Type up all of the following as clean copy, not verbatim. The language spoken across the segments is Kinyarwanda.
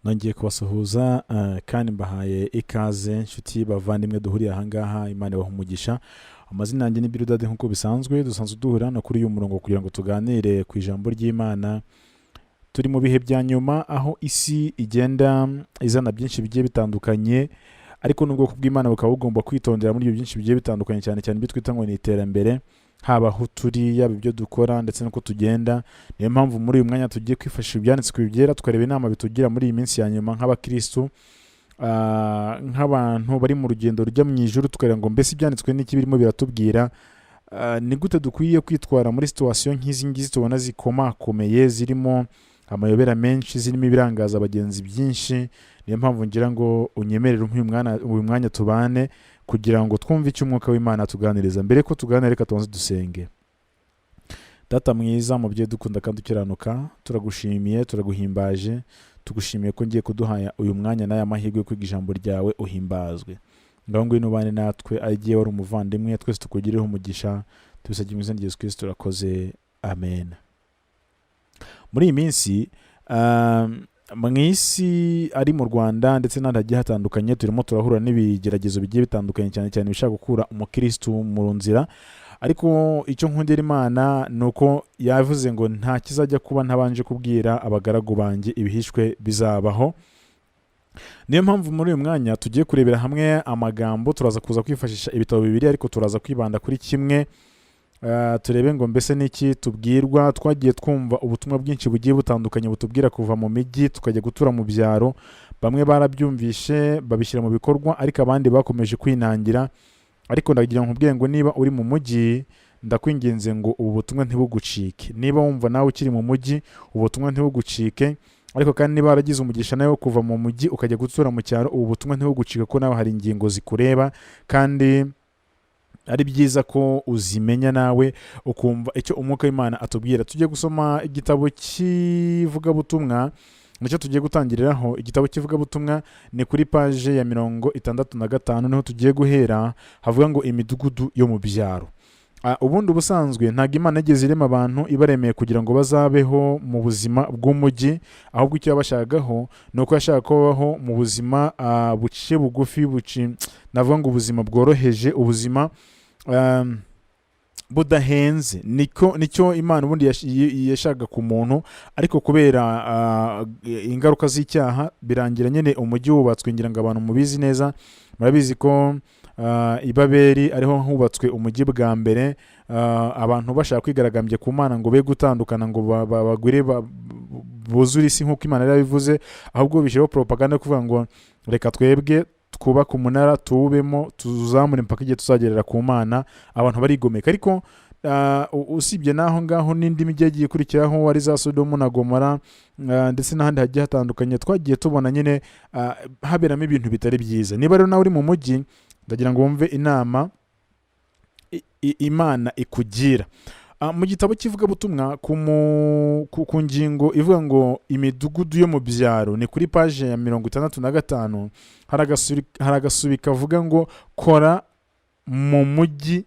nongeye kubasuhuza kandi mbahaye ikaze inshuti bavandimwe duhuriye ahangaha. Imana ibahe umugisha. Amazina yanjye ni BWIHUTIRWA nk'uko bisanzwe dusanzwe duhura no kuri uyu murongo kugira ngo tuganire ku ijambo ry'Imana. Turi mu bihe bya nyuma aho isi igenda izana byinshi bigiye bitandukanye, ariko n'ubwoko bw'Imana bukaba bugomba kwitondera muri ibyo byinshi bigiye bitandukanye, cyane cyane ibyo twita ngo ni iterambere, haba aho turi, yaba ibyo dukora ndetse n'uko tugenda. Niyo mpamvu muri uyu mwanya tugiye kwifashisha ibyanditswe byera tukareba inama bitugira muri iyi minsi ya nyuma nk'abakristo, nk'abantu bari mu rugendo rujya mu ijuru, tukareba ngo mbese ibyanditswe n'iki birimo biratubwira, ni gute dukwiye kwitwara muri situation nk'izi ngizi tubona zikomakomeye, zirimo amayobera menshi, zirimo ibirangaza abagenzi byinshi. Niyo mpamvu ngira ngo unyemerere uyu mwanya tubane kugira ngo twumve icyo umwuka w'Imana tuganiriza. Mbere ko tuganira, reka tubanze dusenge. Data mwiza, mubyeyi dukunda kandi ukiranuka, turagushimiye, turaguhimbaje, tugushimiye ko ngiye kuduha uyu mwanya n'aya mahirwe yo kwiga ijambo ryawe. Uhimbazwe ngaho ngwino ubane natwe, agiye wari umuvandimwe, twese tukugireho umugisha, tubisabye mu izina rya Yesu Kristo turakoze, amen. Muri iyi minsi mu isi ari mu Rwanda ndetse n'ahandi hagiye hatandukanye, turimo turahura n'ibigeragezo bigiye bitandukanye, cyane cyane bishaka gukura umukristo mu nzira. Ariko icyo nkundira Imana ni uko yavuze ngo nta kizajya kuba ntabanje kubwira abagaragu banjye ibihishwe bizabaho. Niyo mpamvu muri uyu mwanya tugiye kurebera hamwe amagambo. Turaza kuza kwifashisha ibitabo bibiri, ariko turaza kwibanda kuri kimwe, turebe ngo mbese n'iki tubwirwa. Twagiye twumva ubutumwa bwinshi bugiye butandukanye butubwira kuva mu mijyi tukajya gutura mu byaro. Bamwe barabyumvishe babishyira mu bikorwa, ariko abandi bakomeje kwinangira. Ariko ndagira ngo nkubwire ngo niba uri mu mujyi, ndakwinginze ngo ubu butumwa ntibugucike. Niba wumva nawe ukiri mu mujyi, ubu butumwa ntibugucike. Ariko kandi niba waragize umugisha nawe kuva mu mujyi ukajya gutura mu cyaro, ubu butumwa ntibugucike, ko nawe hari ingingo zikureba, kandi ari byiza ko uzimenya nawe ukumva icyo umwuka w'Imana atubwira. Tujye gusoma igitabo cy'ivugabutumwa, nicyo tugiye gutangiriraho. Igitabo cy'ivugabutumwa ni kuri paje ya 65, niho tugiye guhera. Havuga ngo imidugudu yo mu byaro. Ubundi ubusanzwe ntabwo Imana yigeze irema abantu ibaremeye kugira ngo bazabeho mu buzima bw'umujyi, ahubwo icyo yabashagaho ni uko yashaka ko babaho mu buzima buciye bugufi, navuga ngo ubuzima bworoheje, ubuzima budahenze. Nicyo Imana ubundi yashaka ku muntu, ariko kubera ingaruka z'icyaha birangira nyine umujyi wubatswe. Ngira ngo abantu mubizi neza, murabizi ko i Babeli ariho hubatswe umujyi bwa mbere, abantu bashaka kwigaragambya ku Mana ngo be gutandukana, ngo bagwire buzure isi nk'uko Imana yari yabivuze, ahubwo bishyiraho propaganda yo kuvuga ngo reka twebwe twubake umunara tuwubemo, tuzamure mpaka igihe tuzagerera ku Mana. Abantu barigomeka. Ariko usibye n'aho ngaho n'indi mijyi yagiye ikurikiraho, ari za Sodomu na Gomora ndetse n'ahandi hagiye hatandukanye, twagiye tubona nyine haberamo ibintu bitari byiza. Niba rero nawe uri mu mujyi, ndagira ngo wumve inama Imana ikugira. Mu gitabo cy'ivugabutumwa ku ngingo ivuga ngo imidugudu yo mu byaro, ni kuri paje ya 65, hari agasubi kavuga ngo kora mu mujyi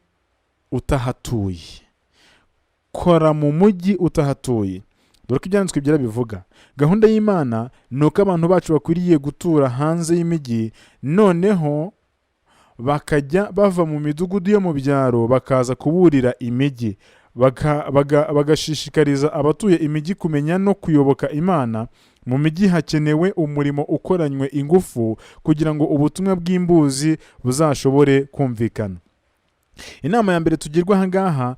utahatuye. Kora mu mujyi utahatuye. Dore ko ibyanditswe byera bivuga. Gahunda y'Imana ni uko abantu bacu bakwiriye gutura hanze y'imijyi, noneho bakajya bava mu midugudu yo mu byaro bakaza kuburira imijyi, bagashishikariza abatuye imijyi kumenya no kuyoboka Imana. Mu mijyi hakenewe umurimo ukoranywe ingufu kugira ngo ubutumwa bw'imbuzi buzashobore kumvikana. Inama ya mbere tugirwa ahangaha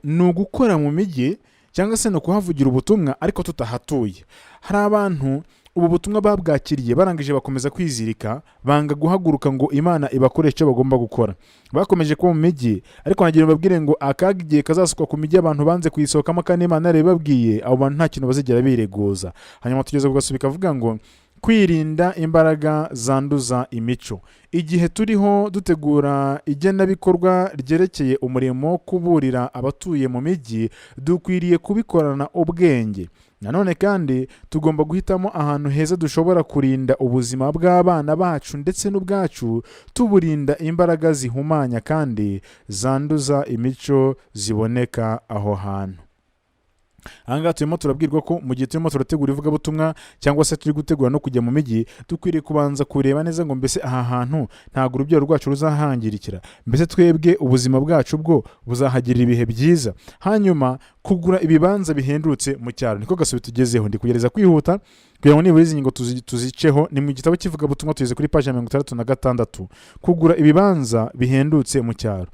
ni ugukora mu mijyi, cyangwa se no kuhavugira ubutumwa ariko tutahatuye. Hari abantu ubu butumwa babwakiriye, barangije bakomeza kwizirika, banga guhaguruka ngo Imana ibakoreshe icyo bagomba gukora. Bakomeje kuba mu mijyi, ariko nagira babwire ngo akaga igihe kazasukwa ku mijyi abantu banze kuyisohokamo, kandi Imana yari babwiye, abo bantu nta kintu bazigera bireguza. Hanyuma tugeze ku gasubi kavuga ngo kwirinda imbaraga zanduza imico. Igihe turiho dutegura igenabikorwa ryerekeye umurimo wo kuburira abatuye mu mijyi, dukwiriye kubikorana ubwenge. Nanone kandi tugomba guhitamo ahantu heza dushobora kurinda ubuzima bw'abana bacu ndetse n'ubwacu, tuburinda imbaraga zihumanya kandi zanduza imico ziboneka aho hantu. ahangaha turimo turabwirwa ko mu gihe turimo turategura ivugabutumwa cyangwa se turi gutegura no kujya mu mijyi, dukwiriye kubanza kureba neza ngo mbese aha hantu ntabwo urubyaro rwacu ruzahangirikira, mbese twebwe ubuzima bwacu bwo buzahagirira ibihe byiza. Hanyuma kugura ibibanza bihendutse mu cyaro, niko gasubi tugezeho. Ndi kugereza kwihuta kugira ngo nibura izi ngingo tuziceho. Ni mu gitabo cy'ivugabutumwa tugeze kuri paji ya 66. Kugura ibibanza bihendutse mu cyaro.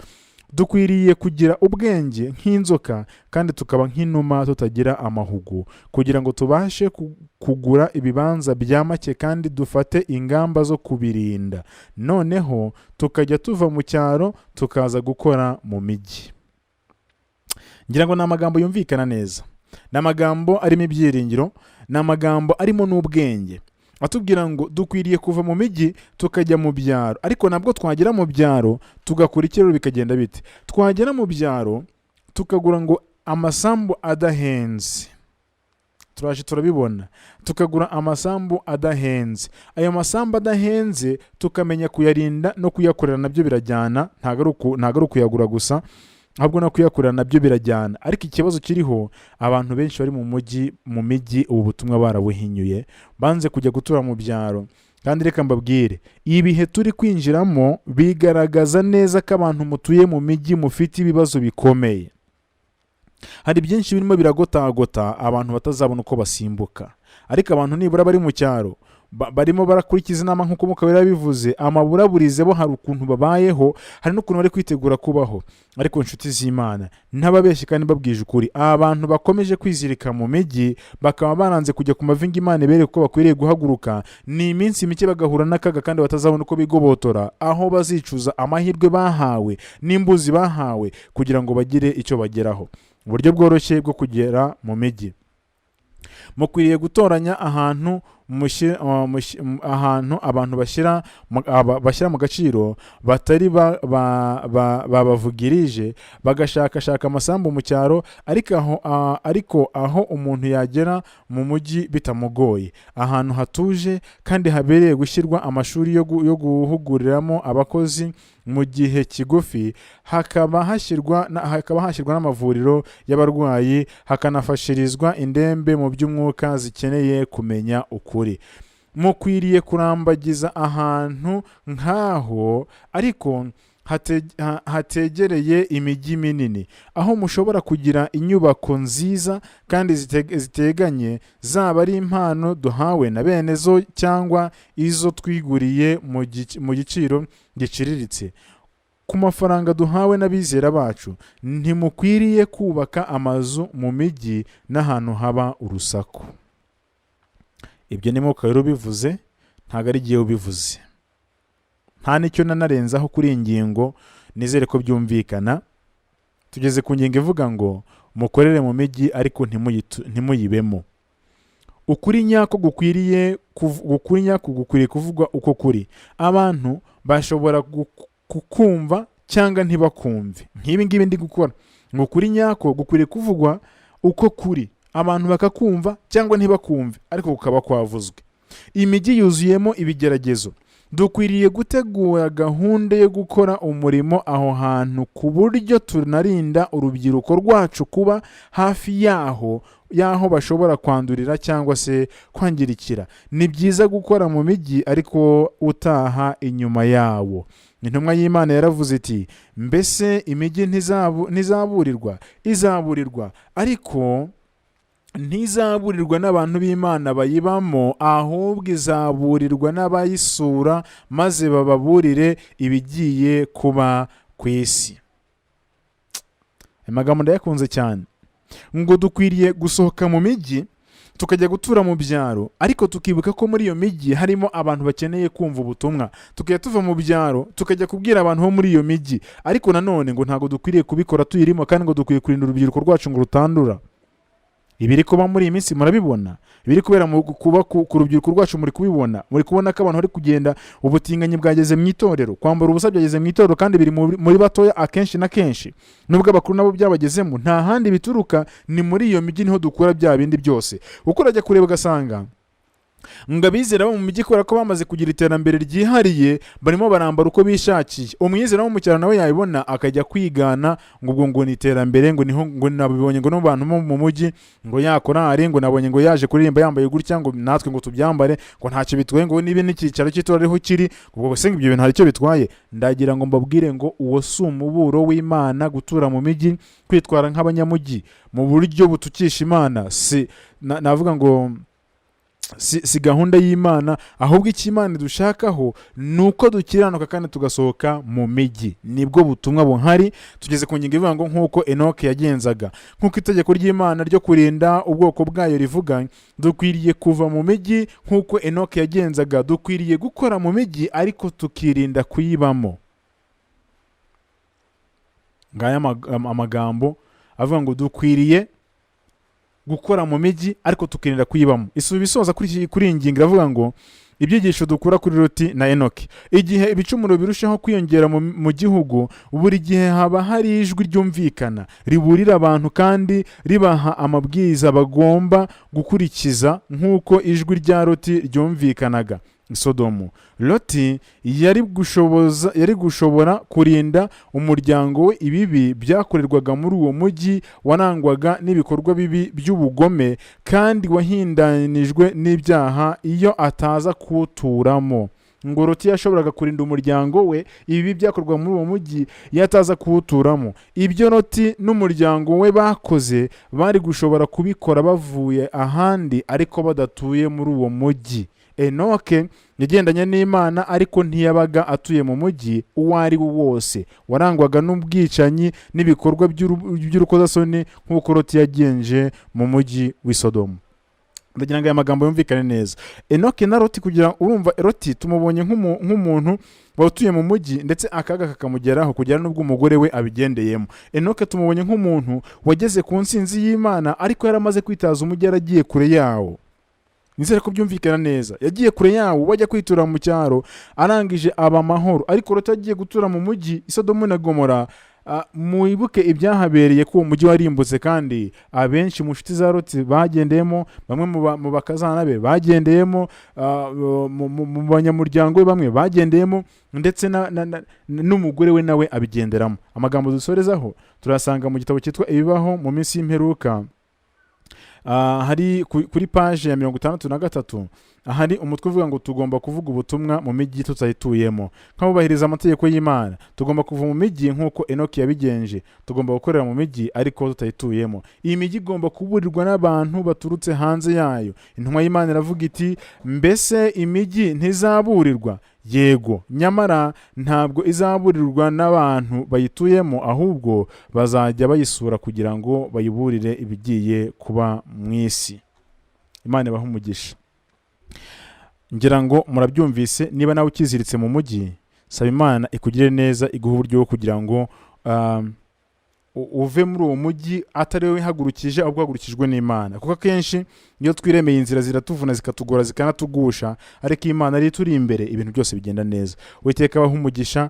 Dukwiriye kugira ubwenge nk'inzoka kandi tukaba nk'inuma tutagira amahugu, kugira ngo tubashe kugura ibibanza bya make kandi dufate ingamba zo kubirinda, noneho tukajya tuva mu cyaro tukaza gukora mu mijyi. Ngira ngo ni amagambo yumvikana neza, ni amagambo arimo ibyiringiro, ni amagambo arimo n'ubwenge, atubwira ngo dukwiriye kuva mu mijyi tukajya mu byaro. Ariko nabwo twagera mu byaro tugakora ikiraro bikagenda bite? Twagera mu byaro tukagura ngo amasambu adahenze, turaje turabibona, tukagura amasambu adahenze. Ayo masambu adahenze tukamenya kuyarinda no kuyakorera, nabyo birajyana, ntago ari ukuyagura gusa, ahubwo no kuyakorera nabyo birajyana. Ariko ikibazo kiriho, abantu benshi bari mu mijyi ubu butumwa barabuhinyuye, banze kujya gutura mu byaro. Kandi reka mbabwire, ibihe turi kwinjiramo bigaragaza neza ko abantu mutuye mu mijyi mufite ibibazo bikomeye. Hari byinshi birimo biragotagota abantu batazabona uko basimbuka. Ariko abantu nibura bari mu cyaro barimo barakurikiza inama nk'uko mukabera bivuze, amaburaburize bo hari ukuntu babayeho, hari n'ukuntu bari kwitegura kubaho. Ariko inshuti z'Imana, ntababeshye kandi babwije ukuri, abantu bakomeje kwizirika mu mijyi bakaba baranze kujya ku mavinga Imana bereka ko bakwiriye guhaguruka, ni iminsi mike bagahura n'akaga kandi batazabona uko bigobotora, aho bazicuza amahirwe bahawe n'imbuzi bahawe kugira ngo bagire icyo bageraho. Uburyo bworoshye bwo kugera mu mijyi: mukwiriye gutoranya ahantu abantu bashyira mu gaciro, batari babavugirije, bagashakashaka amasambu mu cyaro, ariko aho umuntu yagera mu mujyi bitamugoye, ahantu hatuje kandi habereye gushyirwa amashuri yo guhuguriramo abakozi mu gihe kigufi, hakaba hashyirwa n'amavuriro y'abarwayi, hakanafashirizwa indembe mu by'umwuka zikeneye kumenya ukuri. Mukwiriye kurambagiza ahantu nk'aho, ariko hategereye imijyi minini, aho mushobora kugira inyubako nziza kandi ziteganye, zaba ari impano duhawe na bene zo cyangwa izo twiguriye mu giciro giciriritse, ku mafaranga duhawe n'abizera bacu. Ntimukwiriye kubaka amazu mu mijyi n'ahantu haba urusaku. Ibyo ni Mwuka rero bivuze, ntago ari igihe ubivuze. Nta nicyo nanarenzaho kuri iyi ngingo, nizere ko byumvikana. Tugeze ku ngingo ivuga ngo mukorere mu mijyi ariko ntimuyibemo. Ukuri nyako gukwiriye kuvugwa uko kuri. Abantu bashobora kukumva cyangwa ntibakumve. Nk'ibi ngibi ndi gukora, ngo ukuri nyako gukwiriye kuvugwa uko kuri. Abantu bakakumva cyangwa ntibakumve, ariko kukaba kwavuzwe. Imijyi yuzuyemo ibigeragezo. Dukwiriye gutegura gahunda yo gukora umurimo aho hantu, ku buryo tunarinda urubyiruko rwacu kuba hafi yaho bashobora kwandurira cyangwa se kwangirikira. Ni byiza gukora mu mijyi ariko utaha inyuma yawo. Intumwa y'Imana yaravuze iti, mbese imijyi ntizaburirwa? Izaburirwa, ariko ntizaburirwa n'abantu b'Imana bayibamo, ahubwo izaburirwa n'abayisura, maze bababurire ibigiye kuba ku isi. Amagambo ndayakunze cyane. Ngo dukwiriye gusohoka mu mijyi tukajya gutura mu byaro, ariko tukibuka ko muri iyo mijyi harimo abantu bakeneye kumva ubutumwa. Tukajya tuva mu byaro tukajya kubwira abantu bo muri iyo mijyi, ariko nanone ngo ntago dukwiriye kubikora tuyirimo, kandi ngo dukwiye kurinda urubyiruko rwacu ngo rutandura. Ibiri kuba muri iyi minsi murabibona, ibiri kubera kuba ku rubyiruko rwacu muri kubibona. Muri kubona ko abantu bari kugenda, ubutinganyi bwageze mu itorero, kwambara ubusa byageze mu itorero, kandi biri muri batoya akenshi na kenshi. Nubwo abakuru nabo byabagezemo, nta handi bituruka, ni muri iyo mijyi niho dukura bya bindi byose. Uko urajya kureba ugasanga ngo abizera bo mu mijyi kubera ko bamaze kugira iterambere ryihariye barimo barambara uko bishakiye. Umwizera wo mu cyaro nawe yabibona akajya kwigana ngo ubwo ngo ni iterambere, ngo niho ngo nabibonye ngo n'abantu bo mu mujyi ngo yakorari ngo nabonye ngo yaje kuririmba yambaye gutya ngo natwe ngo tubyambare ngo ntacyo bitwaye, ngo nibe n'icyicaro cy'itora ariho kiri, ubwo se ibyo bintu hari icyo bitwaye. Ndagira ngo mbabwire ngo uwo si umuburo w'Imana gutura mu mijyi, kwitwara nk'abanyamujyi mu buryo butukisha Imana, navuga ngo si gahunda y'Imana. Ahubwo icyo Imana dushakaho ni uko dukiranuka kandi tugasohoka mu mijyi. Nibwo butumwa buhari. Tugeze ku ngingo ivuga ngo nk'uko Enoke yagenzaga, nk'uko itegeko ry'Imana ryo kurinda ubwoko bwayo rivuga, dukwiriye kuva mu mijyi nk'uko Enoke yagenzaga. Dukwiriye gukora mu mijyi ariko tukirinda kuyibamo. Ngaya amagambo avuga ngo dukwiriye gukora mu mijyi ariko tukirinda kuyibamo. Bisoza kuri iyi ngingo iravuga ngo ibyigisho dukura kuri Loti na Enoki. Igihe ibicumuro birushaho kwiyongera mu gihugu, buri gihe haba hari ijwi ryumvikana riburira abantu kandi ribaha amabwiriza bagomba gukurikiza nk'uko ijwi rya Loti ryumvikanaga Sodomu. Loti yari gushobora kurinda umuryango we ibibi byakorerwaga muri uwo mujyi warangwaga n'ibikorwa bibi by'ubugome kandi wahindanijwe n'ibyaha iyo ataza kuwuturamo. Ngo Loti yashoboraga kurinda umuryango we ibibi byakorwa muri uwo mujyi iyo ataza kuwuturamo. Ibyo Loti n'umuryango we bakoze bari gushobora kubikora bavuye ahandi ariko badatuye muri uwo mujyi. Enoke yagendanye n'Imana ariko ntiyabaga atuye mu mujyi uwo ari wo wose warangwaga n'ubwicanyi n'ibikorwa by'urukozasoni nk'uko Loti yagenje mu mujyi w'i Sodomu. Ndagira ngo aya magambo yumvikane neza. Enoke na Loti, kugira urumva Loti tumubonye nk'umuntu watuye mu mujyi ndetse akaga kakamugeraho kugera n'ubwo umugore we abigendeyemo. Enoke tumubonye nk'umuntu wageze ku nsinzi y'Imana ariko yaramaze kwitaza umujyi yaragiye kure yawo. Nizere ko byumvikana neza. Yagiye kure yawo bajya kwitura mu cyaro arangije aba amahoro, ariko Loti agiye gutura mu mujyi i Sodomu na Gomora. Muibuke ibyahabereye ko uwo mujyi warimbutse kandi abenshi mu nshuti za Loti bagendeyemo, bamwe mu bakazana be bagendeyemo, mu banyamuryango we bamwe bagendeyemo ndetse n'umugore we nawe abigenderamo. Amagambo dusorezaho turasanga mu gitabo cyitwa Ibibaho mu minsi y'imperuka, hari kuri page ya 63 hari umutwe uvuga ngo tugomba kuvuga ubutumwa mu mijyi tutayituyemo nk'abubahiriza amategeko y'Imana. Tugomba kuva mu mijyi nk'uko Enoki yabigenje. Tugomba gukorera mu mijyi ariko tutayituyemo. Iyi mijyi igomba kuburirwa n'abantu baturutse hanze yayo. Intumwa y'Imana iravuga iti, mbese imijyi ntizaburirwa? Yego, nyamara ntabwo izaburirwa n'abantu bayituyemo, ahubwo bazajya bayisura kugira ngo bayiburire ibigiye kuba mu isi. Imana ibahe umugisha. Ngira ngo murabyumvise. Niba nawe ukiziritse mu mujyi, saba Imana ikugire neza, iguha uburyo bwo kugira ngo uve muri uwo mujyi atari wowe hagurukije ahubwo hagurukijwe n'Imana. Kuko akenshi iyo twiremeye inzira ziratuvuna zikatugora zikanatugusha, ariko Imana ari turi imbere ibintu byose bigenda neza. Uwiteka abahe umugisha.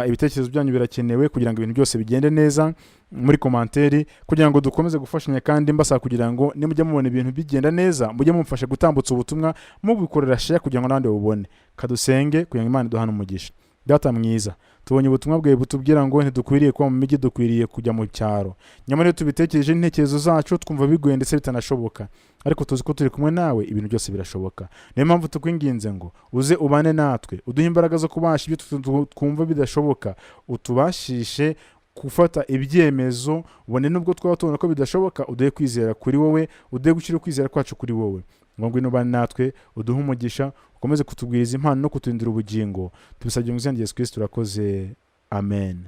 Ibitekerezo byanyu birakenewe kugira ngo ibintu byose bigende neza muri komanteri, kugira ngo dukomeze gufashanya kandi mbasaba kugira ngo nimujya mubona ibintu bigenda neza mujye mumfasha gutambutsa ubutumwa mubikorera share kugira ngo nande bubone. Kadusenge kugira ngo Imana iduhane umugisha. Data mwiza, tubonye ubutumwa bwawe butubwira ngo ntidukwiriye kuba mu mijyi, dukwiriye kujya mu cyaro. Nyamara iyo tubitekereje intekerezo zacu twumva bigoye ndetse bitanashoboka, ariko tuzi ko turi kumwe nawe ibintu byose birashoboka. Niyo mpamvu tukwinginze ngo uze ubane natwe, uduhe imbaraga zo kubasha ibyo twumva bidashoboka, utubashishe gufata ibyemezo. Ubone nubwo twaba tubona ko bidashoboka, uduhe kwizera kuri wowe, uduhe gushyira ukwizera kwacu kuri wowe. Ngo ngwino ubane natwe, uduhe umugisha, ukomeze kutubwiriza impano no kutundira ubugingo. Tubisabye mu izina rya Yesu Kristo, turakoze. Amen.